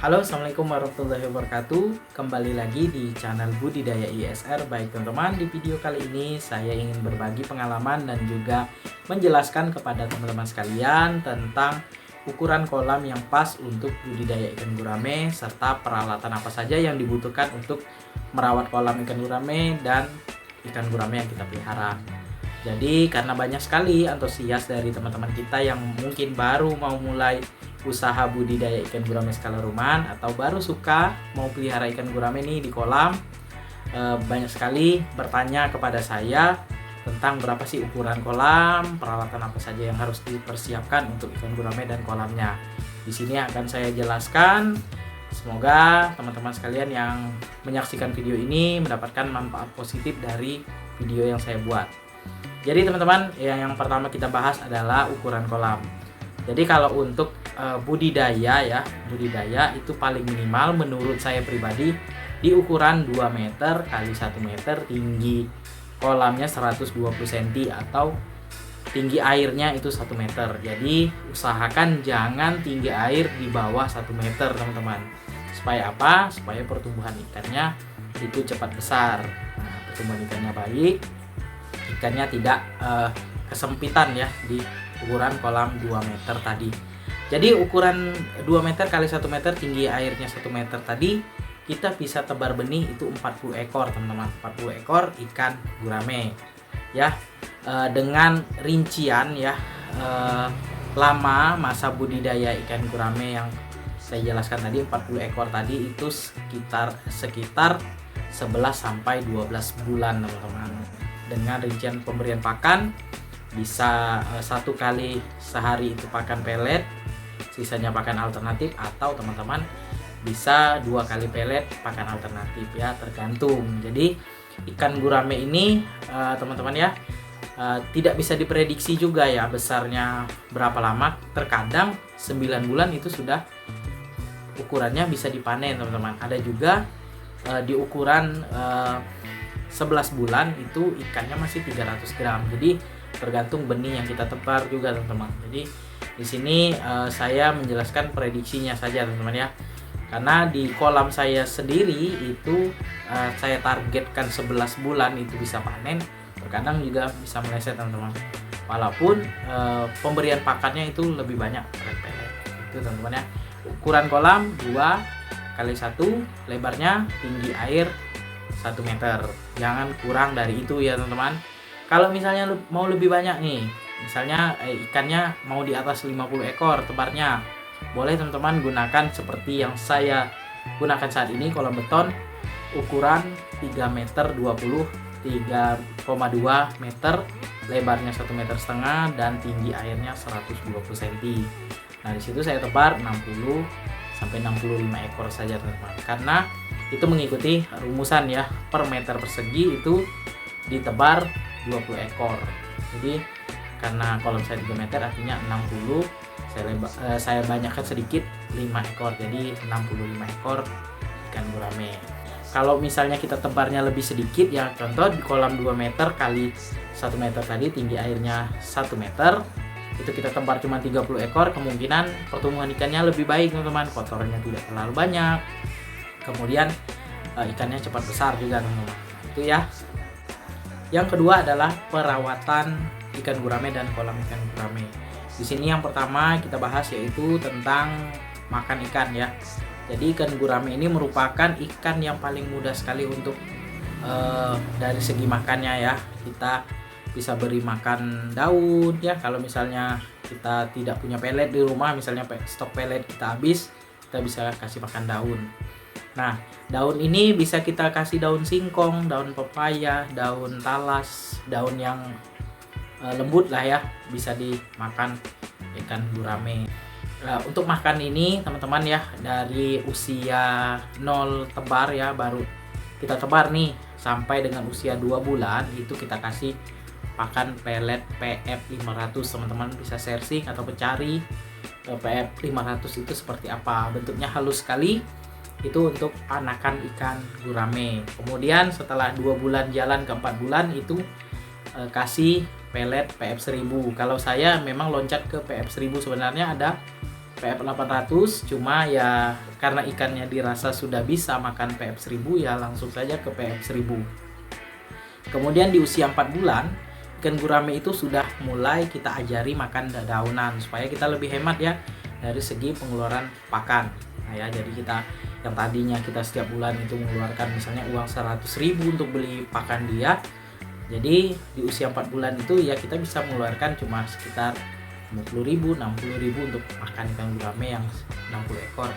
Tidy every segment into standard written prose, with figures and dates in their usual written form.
Halo, assalamualaikum warahmatullahi wabarakatuh. Kembali lagi di channel Budidaya ISR. Baik teman-teman, di video kali ini saya ingin berbagi pengalaman dan juga menjelaskan kepada teman-teman sekalian tentang ukuran kolam yang pas untuk budidaya ikan gurame serta peralatan apa saja yang dibutuhkan untuk merawat kolam ikan gurame dan ikan gurame yang kita pelihara. Jadi karena banyak sekali antusias dari teman-teman kita yang mungkin baru mau mulai usaha budidaya ikan gurame skala rumahan atau baru suka mau pelihara ikan gurame nih di kolam, banyak sekali bertanya kepada saya tentang berapa sih ukuran kolam, peralatan apa saja yang harus dipersiapkan untuk ikan gurame dan kolamnya. Di sini akan saya jelaskan. Semoga teman-teman sekalian yang menyaksikan video ini mendapatkan manfaat positif dari video yang saya buat. Jadi teman-teman, yang pertama kita bahas adalah ukuran kolam. Jadi kalau untuk budidaya itu paling minimal menurut saya pribadi di ukuran 2 meter kali 1 meter, tinggi kolamnya 120 cm atau tinggi airnya itu 1 meter. Jadi usahakan jangan tinggi air di bawah 1 meter teman-teman. Supaya apa? Supaya pertumbuhan ikannya itu cepat besar. Nah, pertumbuhan ikannya baik, ikannya tidak kesempitan ya di ukuran kolam 2 meter tadi. Jadi ukuran 2 meter kali 1 meter, tinggi airnya 1 meter tadi, kita bisa tebar benih itu 40 ekor teman-teman. 40 ekor ikan gurame ya, dengan rincian ya, lama masa budidaya ikan gurame yang saya jelaskan tadi 40 ekor tadi itu sekitar 11 sampai 12 bulan teman-teman. Dengan rincian pemberian pakan bisa 1 kali sehari itu pakan pelet, sisanya pakan alternatif, atau teman-teman bisa 2 kali pelet pakan alternatif ya, tergantung. Jadi ikan gurame ini teman-teman ya, tidak bisa diprediksi juga ya besarnya berapa lama. Terkadang 9 bulan itu sudah ukurannya bisa dipanen teman-teman. Ada juga di ukuran 11 bulan itu ikannya masih 300 gram. Jadi tergantung benih yang kita tebar juga teman-teman. Jadi di sini saya menjelaskan prediksinya saja teman-teman ya. Karena di kolam saya sendiri itu saya targetkan 11 bulan itu bisa panen. Terkadang juga bisa meleset teman-teman. Walaupun pemberian pakannya itu lebih banyak pelet-pelet. Itu teman-teman ya. Ukuran kolam 2 kali 1, lebarnya, tinggi air 1 meter. Jangan kurang dari itu ya teman-teman. Kalau misalnya mau lebih banyak nih, misalnya ikannya mau di atas 50 ekor tebarnya, boleh teman-teman gunakan seperti yang saya gunakan saat ini, kolam beton ukuran 3 meter 20, 3,2 meter, lebarnya 1,5 meter dan tinggi airnya 120 cm. Nah di situ saya tebar 60 sampai 65 ekor saja teman-teman. Karena itu mengikuti rumusan ya, per meter persegi itu ditebar 20 ekor. Jadi karena kolam saya 3 meter artinya 60, saya banyakkan sedikit 5 ekor, jadi 65 ekor ikan gurame. Kalau misalnya kita tebarnya lebih sedikit ya, contoh di kolam 2 meter kali 1 meter tadi, tinggi airnya 1 meter, itu kita tebar cuma 30 ekor, kemungkinan pertumbuhan ikannya lebih baik teman-teman, kotorannya tidak terlalu banyak, kemudian ikannya cepat besar juga teman-teman. Itu ya. Yang kedua adalah perawatan ikan gurame dan kolam ikan gurame. Di sini yang pertama kita bahas yaitu tentang makan ikan ya. Jadi ikan gurame ini merupakan ikan yang paling mudah sekali untuk dari segi makannya ya. Kita bisa beri makan daun ya. Kalau misalnya kita tidak punya pelet di rumah, misalnya stok pelet kita habis, kita bisa kasih makan daun. Nah, daun ini bisa kita kasih daun singkong, daun pepaya, daun talas, daun yang lembut lah ya, bisa dimakan ikan gurame. Untuk makan ini teman-teman ya, dari usia 0 tebar ya, baru kita tebar nih sampai dengan usia 2 bulan itu kita kasih pakan pelet PF 500. Teman-teman bisa searching atau mencari PF 500 itu seperti apa, bentuknya halus sekali. Itu untuk anakan ikan gurame. Kemudian setelah 2 bulan jalan ke 4 bulan itu kasih pelet PF 1000. Kalau saya memang loncat ke PF 1000, sebenarnya ada PF 800, cuma ya karena ikannya dirasa sudah bisa makan PF 1000 ya langsung saja ke PF 1000. Kemudian di usia 4 bulan ikan gurame itu sudah mulai kita ajari makan dedaunan supaya kita lebih hemat ya dari segi pengeluaran pakan. Nah ya, jadi kita yang tadinya kita setiap bulan itu mengeluarkan misalnya uang 100.000 untuk beli pakan dia, jadi di usia 4 bulan itu ya kita bisa mengeluarkan cuma sekitar 50.000, 60.000 untuk makan ikan gurame yang 60 ekor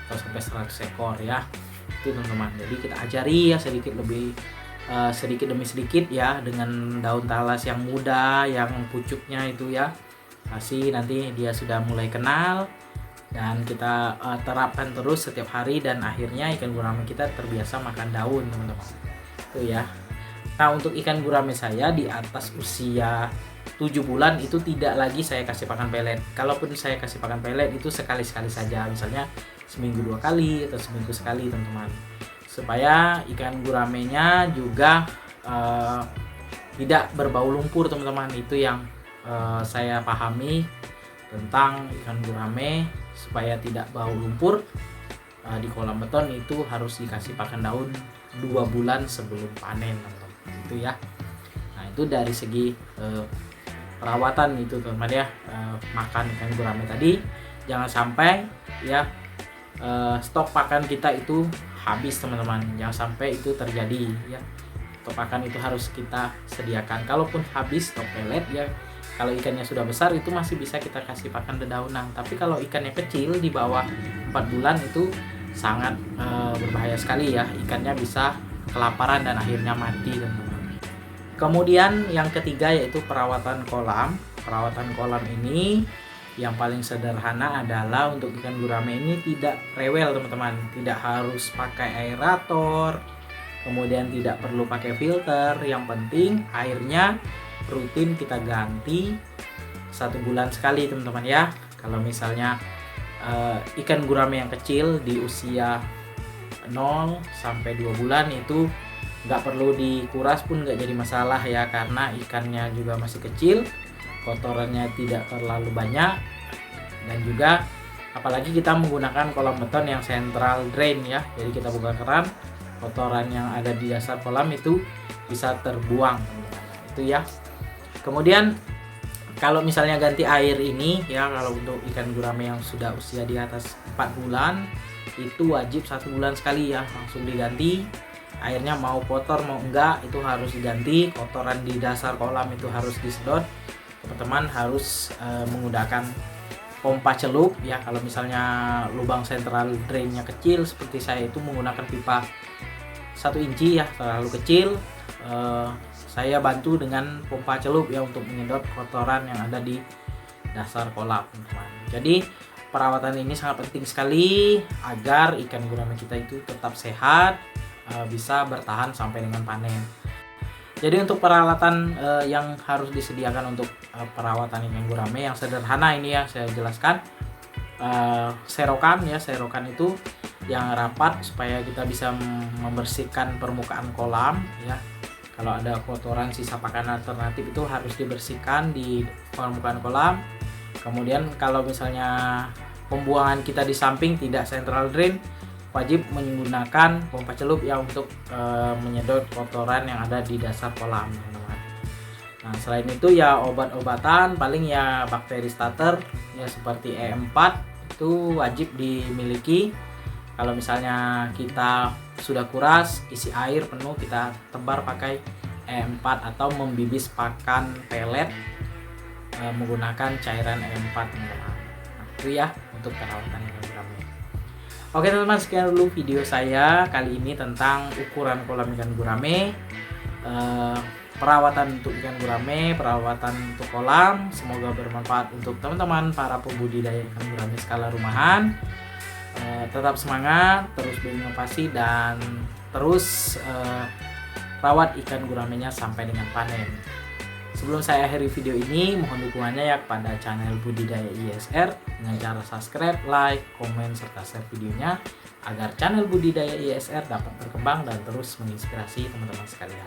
atau sampai 100 ekor ya. Itu teman-teman. Jadi kita ajari ya sedikit demi sedikit ya dengan daun talas yang muda, yang pucuknya itu ya. Kasih, nanti dia sudah mulai kenal dan kita terapkan terus setiap hari dan akhirnya ikan gurame kita terbiasa makan daun, teman-teman. Itu ya. Nah, untuk ikan gurame saya di atas usia 7 bulan itu tidak lagi saya kasih pakan pelet. Kalaupun saya kasih pakan pelet itu sekali-sekali saja, misalnya seminggu 2 kali atau seminggu sekali, teman-teman. Supaya ikan guramenya juga tidak berbau lumpur, teman-teman. Itu yang saya pahami tentang ikan gurame. Supaya tidak bau lumpur di kolam beton itu harus dikasih pakan daun 2 bulan sebelum panen, teman-teman. Itu ya. Nah, itu dari segi perawatan itu, teman-teman ya. Makan ikan gurame tadi jangan sampai ya stok pakan kita itu habis, teman-teman. Jangan sampai itu terjadi ya. Stok pakan itu harus kita sediakan. Kalaupun habis stok pelet ya, kalau ikannya sudah besar itu masih bisa kita kasih pakan dedaunan. Tapi kalau ikannya kecil di bawah 4 bulan itu sangat berbahaya sekali ya. Ikannya bisa kelaparan dan akhirnya mati, teman-teman. Kemudian yang ketiga yaitu perawatan kolam. Perawatan kolam ini yang paling sederhana adalah untuk ikan gurame ini tidak rewel, teman-teman. Tidak harus pakai aerator, kemudian tidak perlu pakai filter. Yang penting airnya rutin kita ganti 1 bulan sekali, teman-teman ya. Kalau misalnya ikan gurame yang kecil di usia 0 sampai 2 bulan itu nggak perlu dikuras pun nggak jadi masalah ya, karena ikannya juga masih kecil, kotorannya tidak terlalu banyak, dan juga apalagi kita menggunakan kolam beton yang central drain ya. Jadi kita buka keran, kotoran yang ada di dasar kolam itu bisa terbuang, itu ya. Kemudian kalau misalnya ganti air ini ya, kalau untuk ikan gurame yang sudah usia di atas 4 bulan itu wajib 1 bulan sekali ya, langsung diganti airnya, mau kotor mau enggak itu harus diganti. Kotoran di dasar kolam itu harus disedot, teman-teman harus menggunakan pompa celup ya. Kalau misalnya lubang central drainnya kecil seperti saya itu menggunakan pipa 1 inci ya, terlalu kecil, saya bantu dengan pompa celup ya untuk menyedot kotoran yang ada di dasar kolam, teman-teman. Jadi perawatan ini sangat penting sekali agar ikan gurame kita itu tetap sehat, bisa bertahan sampai dengan panen. Jadi untuk peralatan yang harus disediakan untuk perawatan ikan gurame yang sederhana ini ya saya jelaskan. Serokan ya, serokan itu yang rapat supaya kita bisa membersihkan permukaan kolam ya. Kalau ada kotoran sisa pakan alternatif itu harus dibersihkan di permukaan kolam. Kemudian kalau misalnya pembuangan kita di samping tidak central drain, wajib menggunakan pompa celup ya untuk menyedot kotoran yang ada di dasar kolam, teman-teman. Nah, selain itu ya obat-obatan paling ya bakteri starter ya seperti E4 itu wajib dimiliki. Kalau misalnya kita sudah kuras, isi air penuh, kita tebar pakai E4 atau membibis pakan pelet menggunakan cairan E4, teman-teman. Nah, itu ya untuk perawatan ikan gurame. Oke, teman-teman, sekian dulu video saya kali ini tentang ukuran kolam ikan gurame, perawatan untuk ikan gurame, perawatan untuk kolam. Semoga bermanfaat untuk teman-teman para pembudidaya ikan gurame skala rumahan. Tetap semangat, terus berinovasi dan terus rawat ikan guramenya sampai dengan panen. Sebelum saya akhiri video ini, mohon dukungannya ya kepada channel Budidaya ISR dengan cara subscribe, like, komen, serta share videonya agar channel Budidaya ISR dapat berkembang dan terus menginspirasi teman-teman sekalian.